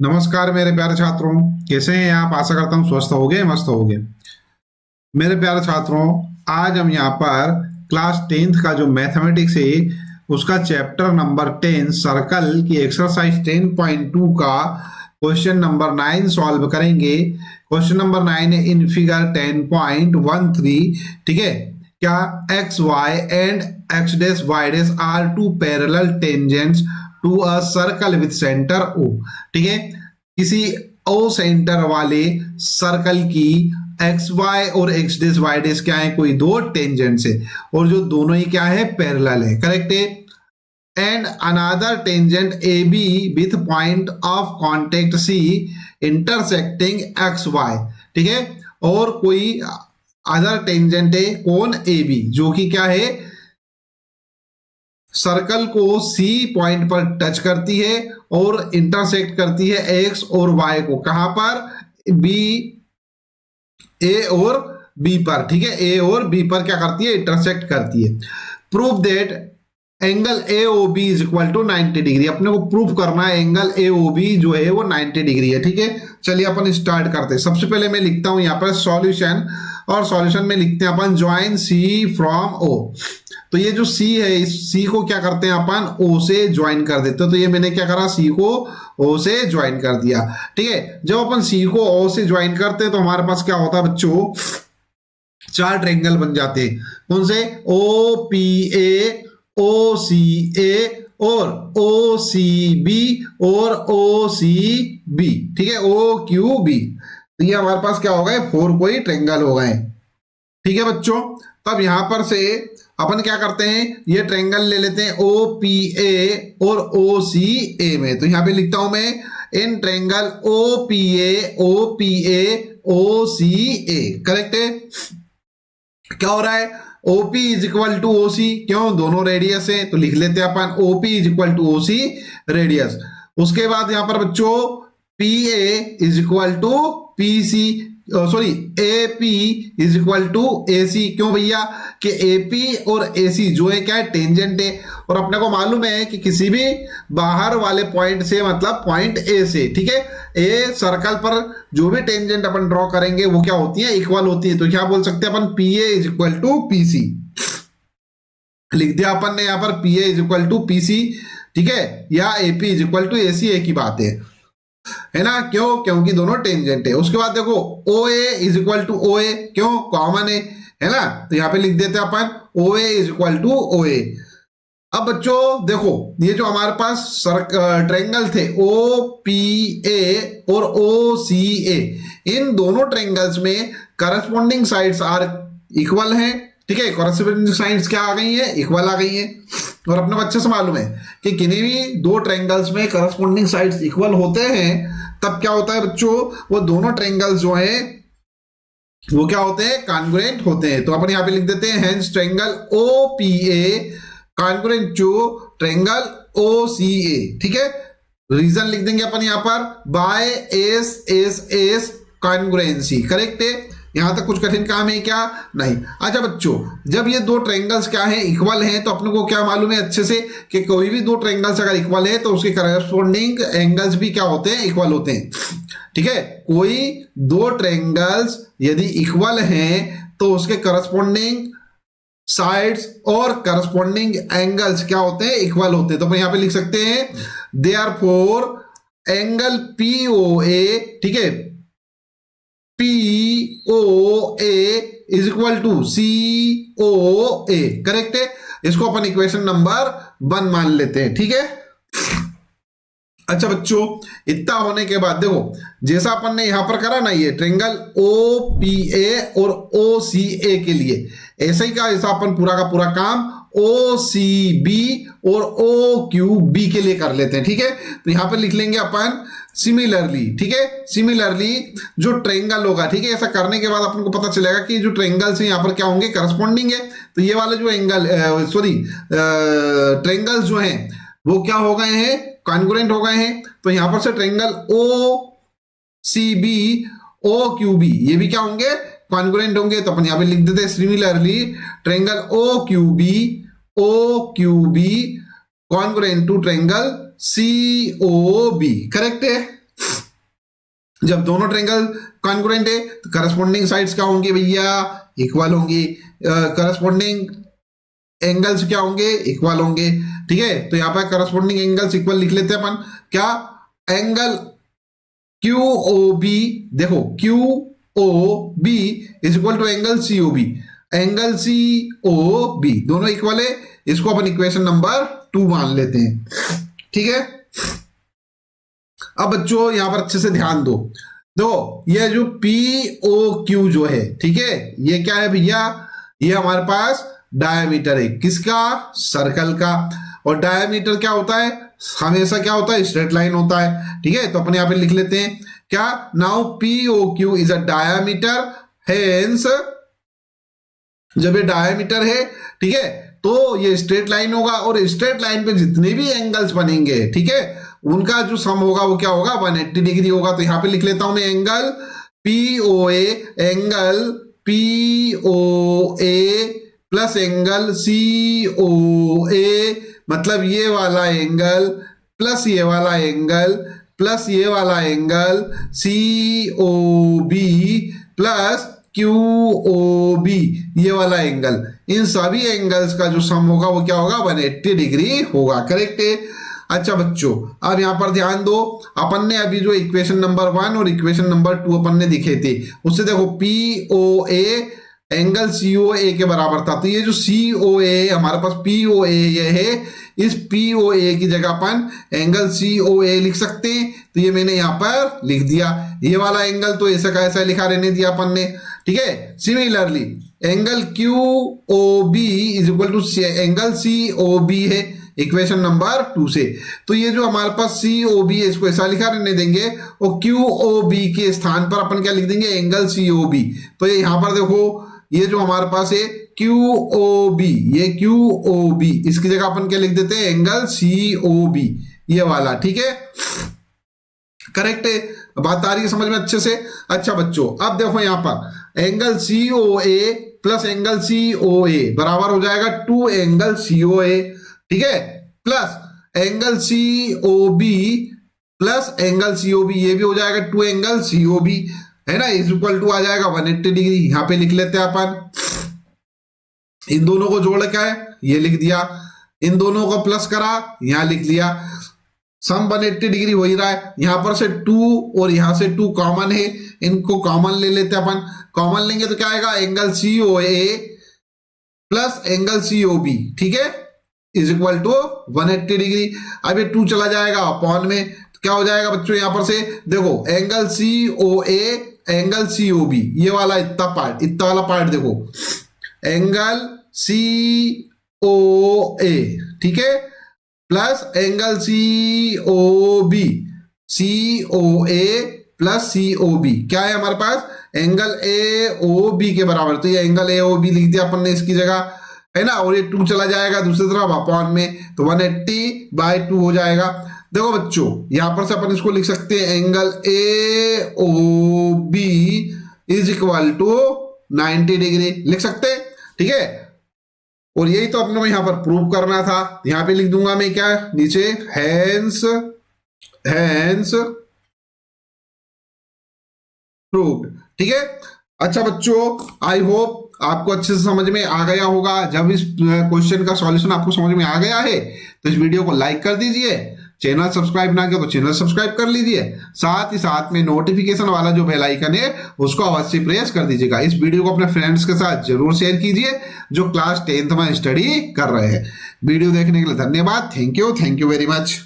नमस्कार मेरे प्यारे छात्रों, कैसे हैं आप। आशा करता हूँ स्वस्थ होगे, मस्त होगे। मेरे प्यारे छात्रों, आज हम यहाँ पर क्लास 10th का जो मैथमेटिक्स है उसका चैप्टर नंबर 10 सर्कल की एक्सरसाइज 10.2 का क्वेश्चन नंबर 9 सॉल्व करेंगे। क्वेश्चन नंबर 9 है इन फिगर 10.13। ठीक है, क्या X Y and X dash Y dash are two parallel tangents to a circle with centre O. ठीक है, किसी ओ सेंटर वाले सर्कल की एक्स वाई और एक्स डैश वाई डैश क्या है, कोई दो टेंजेंट्स है और जो दोनों ही क्या है, पैरेलल है। करेक्ट है। And another tangent A B with point of contact C intersecting X Y. ठीक है, और कोई अदर टेंजेंट है कोण ए बी जो कि क्या है, सर्कल को सी पॉइंट पर टच करती है और इंटरसेक्ट करती है एक्स और वाई को। कहां पर, बी, ए और बी पर। ठीक है, ए और बी पर क्या करती है, इंटरसेक्ट करती है। Prove that angle A O B is equal to 90 degree. अपने को प्रूव करना है एंगल ए ओ बी जो है वो 90 डिग्री है। ठीक है, चलिए अपन स्टार्ट करते हैं। सबसे पहले मैं लिखता हूं यहाँ पर सॉल्यूशन, और सॉल्यूशन में लिखते हैं अपन ज्वाइन सी फ्रॉम ओ। तो ये जो सी है, इस सी को क्या करते हैं अपन, ओ से ज्वाइन कर देते हैं। तो ये मैंने क्या करा, सी को ओ से ज्वाइन कर दिया। ठीक है, जब अपन सी को ओ से ज्वाइन करते हैं तो हमारे पास क्या होता है बच्चों, चार ट्रायंगल बन जाते हैं। कौन से, ओ पी ए, ओ सी ए और ओ सी बी और ओ सी बी। ठीक है, ओ क्यू बी। तो ये हमारे पास क्या हो गए, 4 कोई ट्रायंगल हो गए। ठीक है बच्चों, तब यहां पर से अपन क्या करते हैं, ये ट्रायंगल ले लेते हैं ओ पी ए और ओ सी ए में। तो यहां पे लिखता हूं मैं इन triangle O P A, O P A, O C A. Correct है। क्या हो रहा है, OP is equal to O C, क्यों, दोनों रेडियस है तो लिख लेते हैं अपन OP is equal to O C radius. उसके बाद यहां पर बच्चों PA is equal to PC, sorry AP is equal to AC। क्यों भैया, कि AP और AC जो है क्या है, टेंजेंट है। और अपने को मालूम है कि किसी भी बाहर वाले पॉइंट से, मतलब पॉइंट A से, ठीक है, ए सर्कल पर जो भी टेंजेंट अपन ड्रॉ करेंगे वो क्या होती है, इक्वल होती है। तो क्या बोल सकते हैं अपन, PA is equal to PC। लिख दिया अपन ने यहां पर PA is equal to PC। ठीक है, या AP is equal to AC, एक ही बात है ना। क्यों, क्योंकि दोनों टेंजेंट है। उसके बाद देखो OA is equal to OA, क्यों, कॉमन है ना। तो यहां पे लिख देते हैं अपन OA is equal to OA। अब बच्चों देखो, ये जो हमारे पास ट्रायंगल थे ओ पी ए और ओ सी ए, इन दोनों ट्रायंगल्स में करस्पॉन्डिंग साइड्स आर इक्वल हैं। ठीक है, करस्पॉन्डिंग साइड्स क्या आ गई है, इक्वल आ गई है। और अपने को अच्छे से मालूम है कि किन्हीं भी दो ट्रायंगल्स में करस्पॉन्डिंग साइड्स इक्वल होते हैं तब क्या होता है बच्चों, वो दोनों ट्रायंगल्स जो है वो क्या होते हैं, कॉन्ग्रुएंट होते हैं। तो अपन यहां पे लिख देते हैं hence triangle O P A congruent to triangle O C A. ठीक है, रीजन लिख देंगे अपन यहां पर by S S S congruency. करेक्ट है, यहां तक कुछ कठिन काम है क्या, नहीं। अच्छा बच्चों, जब ये दो ट्रायंगल्स क्या है, इक्वल हैं, तो अपने को क्या मालूम है अच्छे से कि कोई भी दो ट्रायंगल्स अगर इक्वल है तो उसके करस्पॉन्डिंग एंगल्स भी क्या होते हैं, इक्वल होते हैं। ठीक है, कोई दो ट्रायंगल्स यदि इक्वल हैं तो उसके करस्पॉन्डिंग साइड्स और करस्पॉन्डिंग एंगल्स क्या होते हैं, इक्वल होते हैं। तो अपन यहां पे लिख सकते हैं देयरफॉर एंगल POA, ठीक है, POA is equal to COA। Correct है, इसको अपन इक्वेशन नंबर 1 मान लेते हैं। ठीक है। अच्छा बच्चों, इतना होने के बाद देखो, जैसा अपन ने यहां पर करा ना, ये ट्रायंगल OPA और OCA के लिए ऐसा ही का ऐसा अपन पूरा का पूरा काम OCB और OQB के लिए कर लेते हैं। ठीक है, तो यहां पर लिख लेंगे अपन सिमिलरली। ठीक है, सिमिलरली जो ट्रायंगल होगा, ठीक है, ऐसा करने के बाद अपन को पता चलेगा कि जो ट्रायंगल्स हैं यहां पर क्या होंगे, करस्पॉन्डिंग है। तो ये वाले जो एंगल सॉरी ट्रायंगल्स जो हैं वो क्या हो गए हैं, कॉन्ग्रुएंट हो गए हैं। तो यहां पर से ट्रायंगल OCB OQB ये भी क्या होंगे, कॉन्ग्रुएंट होंगे। तो अपन यहां पे लिख देते हैं similarly triangle OQB congruent to triangle COB। Correct है। जब दोनों ट्रायंगल कॉन्ग्रुएंट है तो करस्पॉन्डिंग साइड्स क्या होंगी भैया, इक्वल होंगी। करस्पॉन्डिंग एंगल्स क्या होंगे, इक्वल होंगे। ठीक है, तो यहां पर करस्पॉन्डिंग एंगल्स इक्वल लिख लेते हैं अपन। क्या, एंगल क्यू ओ बी, देखो Q O B is equal to angle C O B. Angle C O B दोनों इक्वल है, इसको अपन इक्वेशन नंबर 2 मान लेते हैं। ठीक है, अब बच्चों यहां पर अच्छे से ध्यान दो। ये जो पी ओ क्यू जो है, ठीक है, ये क्या है भैया, ये हमारे पास डायमीटर है, किसका, सर्कल का। और डायमीटर क्या होता है, हमेशा क्या होता है, स्ट्रेट लाइन होता है। ठीक है, तो अपन यहां पे लिख लेते हैं क्या, now P O Q is a diameter, hence जब ये डायमीटर है, ठीक है, तो ये स्ट्रेट लाइन होगा। और स्ट्रेट लाइन पे जितने भी एंगल्स बनेंगे, ठीक है, उनका जो सम होगा वो क्या होगा, 180 डिग्री होगा। तो यहां पे लिख लेता हूं मैं angle P O A, angle P O A plus angle C O ए, मतलब ये वाला एंगल प्लस ये वाला एंगल प्लस ये वाला angle C O B plus Q O B, ये वाला एंगल, इन सभी एंगल्स का जो सम होगा वो क्या होगा, 180 डिग्री होगा। करेक्ट है। अच्छा बच्चों, अब यहां पर ध्यान दो, अपन ने अभी जो इक्वेशन नंबर 1 और इक्वेशन नंबर 2 अपन ने दिखे थे, उससे देखो P O A angle C O ए के बराबर था। तो ये जो सी ओ ए हमारे पास पी ओ ए ये है, इस पी ओ ए की जगह अपन एंगल सी ओ ए लिख सकते हैं। तो ये मैंने यहां पर लिख दिया। ये वाला एंगल तो ऐसा का ऐसा लिखा रहने दिया अपन ने। ठीक है, similarly angle Q O B is equal to angle C O B है इक्वेशन नंबर 2 से। तो ये जो हमारे पास सी ओ बी है, इसको ऐसा लिखा रहने देंगे, और क्यू ओ बी के स्थान पर अपन क्या लिख देंगे, एंगल सी ओ बी। तो ये यहां पर देखो, ये जो हमारे पास है क्यू ओ बी, ये क्यू ओ बी, इसकी जगह अपन क्या लिख देते हैं, एंगल सी ओ बी, ये वाला। ठीक है, करेक्ट है, बात आ रही है समझ में अच्छे से। अच्छा बच्चों, अब देखो यहां पर angle C O A plus angle C O ए बराबर हो जाएगा 2 एंगल सी ओ ए। ठीक है, plus angle C O B plus angle C O B, ये भी हो जाएगा 2 एंगल सी ओ बी, है ना, इज इक्वल टू आ जाएगा 180 डिग्री। यहां पे लिख लेते हैं अपन, इन दोनों को जोड़ क्या है, ये लिख दिया, इन दोनों को प्लस करा, यहां लिख लिया, सम 180 डिग्री हो ही रहा है। यहां पर से 2 और यहां से 2 कॉमन है, इनको कॉमन ले लेते हैं अपन। कॉमन लेंगे तो क्या आएगा, angle C O A plus angle C O B, ठीक है, इज इक्वल टू 180 डिग्री। अब ये 2 चला जाएगा अपॉन में, तो क्या हो जाएगा बच्चों, यहां पर से देखो angle C O A angle C O B, ये वाला इतना वाला पार्ट देखो, एंगल सी ओ ए, ठीक है, plus angle C O B, C O A plus C O B, क्या है हमारे पास, एंगल ए ओ बी के बराबर। तो ये एंगल ए ओ बी लिख दिया अपन ने इसकी जगह, है ना, और ये 2 चला जाएगा दूसरी तरफ अपॉन में, तो 180/2 हो जाएगा। देखो बच्चों, यहां पर से अपन इसको लिख सकते हैं, angle A O B is equal to 90 degree लिख सकते हैं। ठीक है, और यही तो अपने यहां पर प्रूव करना था। यहां पे लिख दूंगा मैं क्या नीचे, हैंस प्रूव्ड। ठीक है, अच्छा बच्चों, आई होप आपको अच्छे से समझ में आ गया होगा। जब इस क्वेश्चन का सॉल्यूशन आपको समझ में आ गया है तो इस वीडियो को लाइक कर दीजिए, चैनल सब्सक्राइब ना किया तो चैनल सब्सक्राइब कर लीजिए, साथ ही साथ में नोटिफिकेशन वाला जो बेल आइकन है उसको अवश्य प्रेस कर दीजिएगा। इस वीडियो को अपने फ्रेंड्स के साथ जरूर शेयर कीजिए जो क्लास 10th में स्टडी कर रहे हैं। वीडियो देखने के लिए धन्यवाद। Thank you very much.